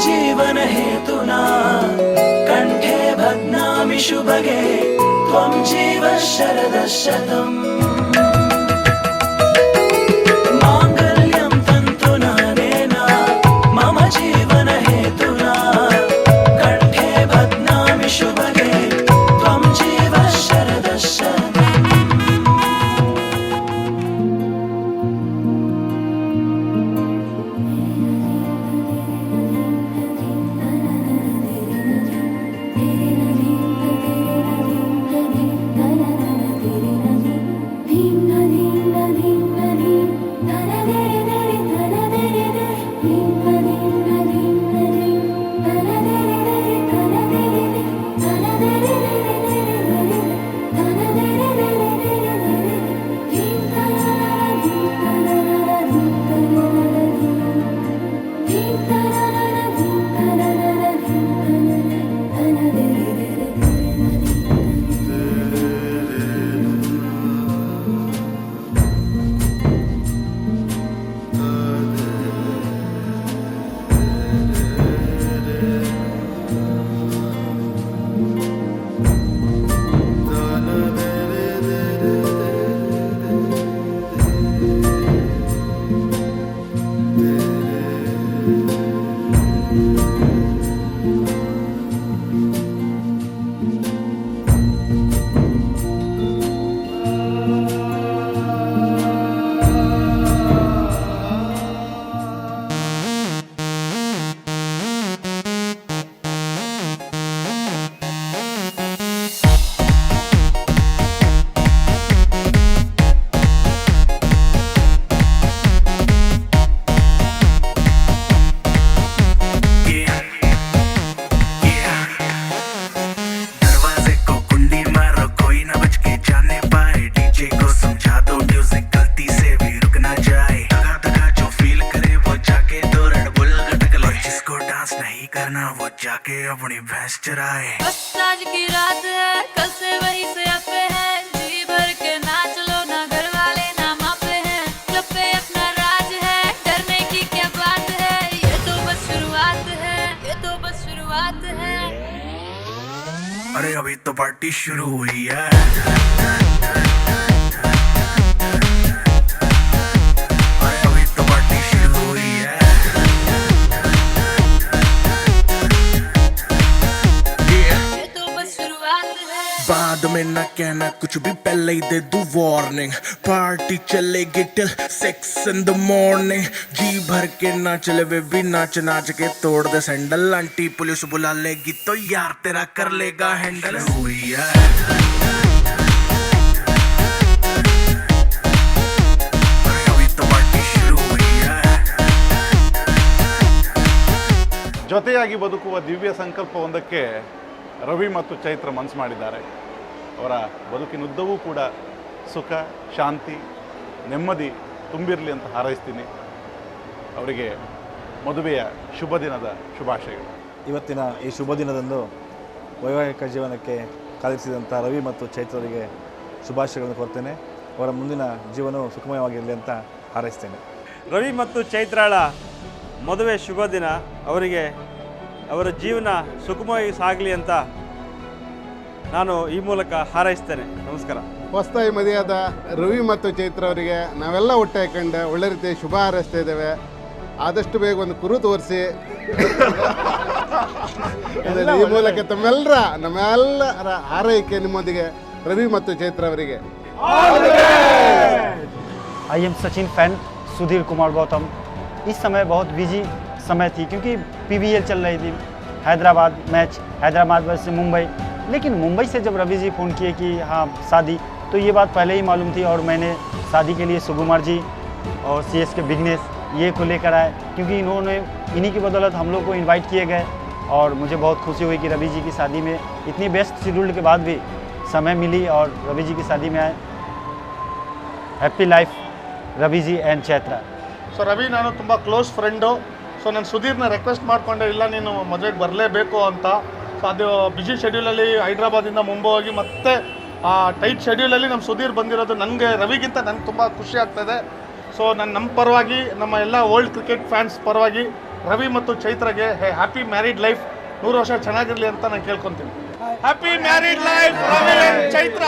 जीवन हेतुना कंठे भग्नामि शुभगे त्वं जीव शरदः शतम् मांगल्यं तन्तुना नेना मम जीवन हेतुना कंठे भग्नामि शुभगे त्वं जीव शरदः शतम् वो जाके अपनी भैंस चराए। बस आज की रात है, कल से वही से अपे है, जी भर के नाच लो ना घर वाले ना मापे हैं, क्लब पे अपना राज है, डरने की क्या बात है, ये तो बस शुरुआत है, ये तो बस शुरुआत है। अरे अभी तो पार्टी शुरू हुई है। बाद में ना कहना कुछ भी, पहले ही दे दूं वार्निंग। पार्टी चलेगी टिल 6 in the morning। जी भर के नाच ले बेबी, नाच नाच के तोड़ दे सैंडल। आंटी पुलिस बुला लेगी तो यार तेरा कर लेगा हैंडल। हुई है अभी तो पार्टी शुरू हुई है। ಜೊತೆಯಾಗಿ ಬದುಕುವ ದಿವ್ಯ ಸಂಕಲ್ಪವೊಂದಕ್ಕೆ ರವಿ ಮತ್ತು ಚೈತ್ರ ಮನಸ್ಸು ಮಾಡಿದ್ದಾರೆ. ಅವರ ಬದುಕಿನುದ್ದವೂ ಕೂಡ ಸುಖ, ಶಾಂತಿ, ನೆಮ್ಮದಿ ತುಂಬಿರಲಿ ಅಂತ ಹಾರೈಸ್ತೀನಿ. ಅವರಿಗೆ ಮದುವೆಯ ಶುಭ ದಿನದ ಶುಭಾಶಯಗಳು. ಇವತ್ತಿನ ಈ ಶುಭ ದಿನದಂದು ವೈವಾಹಿಕ ಜೀವನಕ್ಕೆ ಕಾಲಿರಿಸಿದಂಥ ರವಿ ಮತ್ತು ಚೈತ್ರರಿಗೆ ಶುಭಾಶಯಗಳನ್ನು ಕೋರ್ತೇನೆ. ಅವರ ಮುಂದಿನ ಜೀವನವು ಸುಖಮಯವಾಗಿರಲಿ ಅಂತ ಹಾರೈಸ್ತೇನೆ. ರವಿ ಮತ್ತು ಚೈತ್ರಾಳ ಮದುವೆ ಶುಭ ದಿನ. ಅವರಿಗೆ ಅವರ ಜೀವನ ಸುಖಮವಾಗಿ ಸಾಗಲಿ ಅಂತ ನಾನು ಈ ಮೂಲಕ ಹಾರೈಸ್ತೇನೆ. ನಮಸ್ಕಾರ. ಹೊಸದಾಗಿ ಮದುವೆಯಾದ ರವಿ ಮತ್ತು ಚೈತ್ರ ಅವರಿಗೆ ನಾವೆಲ್ಲ ಒಟ್ಟೆ ಹಾಕೊಂಡು ಒಳ್ಳೆ ರೀತಿ ಶುಭ ಹಾರೈಸ್ತಾ ಇದ್ದೇವೆ. ಆದಷ್ಟು ಬೇಗ ಒಂದು ಕುರು ತೋರಿಸಿ ಈ ಮೂಲಕ ನಮ್ಮೆಲ್ಲರ ಹಾರೈಕೆ ನಿಮ್ಮೊಂದಿಗೆ ರವಿ ಮತ್ತು ಚೈತ್ರ ಅವರಿಗೆ. I am Sachin fan Sudhir Kumar Gautam. इस समय बहुत बिजी समय थी क्योंकि PBL चल रही थी, हैदराबाद मैच, हैदराबाद से मुंबई। लेकिन मुंबई से जब रवि जी फ़ोन किए कि हाँ शादी, तो ये बात पहले ही मालूम थी और मैंने शादी के लिए सुकुमार जी और CS के बिगनेस ये को लेकर आए, क्योंकि इन्हीं की बदौलत हम लोग को इनवाइट किए गए। और मुझे बहुत खुशी हुई कि रवि जी की शादी में इतनी बेस्ट शेड्यूल के बाद भी समय मिली और रवि जी की शादी में आए। Happy life Ravi ji and Chaitra. So Ravi ನಾನು ತುಂಬ ಕ್ಲೋಸ್ ಫ್ರೆಂಡು. ಸೊ ನಾನು ಸುಧೀರ್ನ ರಿಕ್ವೆಸ್ಟ್ ಮಾಡಿಕೊಂಡೆ, ಇಲ್ಲ ನೀನು ಮದುವೆಗೆ ಬರಲೇಬೇಕು ಅಂತ. ಸೊ ಅದು ಬ್ಯುಸಿ ಶೆಡ್ಯೂಲಲ್ಲಿ ಹೈದ್ರಾಬಾದಿಂದ ಮುಂಬೈ ಹೋಗಿ ಮತ್ತೆ ಆ ಟೈಟ್ ಶೆಡ್ಯೂಲಲ್ಲಿ ನಮ್ಮ ಸುಧೀರ್ ಬಂದಿರೋದು ನನಗೆ ರವಿಗಿಂತ ನನಗೆ ತುಂಬ ಖುಷಿ ಆಗ್ತಾಯಿದೆ. ಸೊ ನಮ್ಮ ಪರವಾಗಿ, ನಮ್ಮ ಎಲ್ಲ ವರ್ಲ್ಡ್ ಕ್ರಿಕೆಟ್ ಫ್ಯಾನ್ಸ್ ಪರವಾಗಿ ರವಿ ಮತ್ತು ಚೈತ್ರಗೆ ಹ್ಯಾಪಿ ಮ್ಯಾರಿಡ್ ಲೈಫ್ 100 ವರ್ಷ ಚೆನ್ನಾಗಿರಲಿ ಅಂತ ನಾನು ಕೇಳ್ಕೊತೀನಿ. Happy married life Ravi and Chaitra.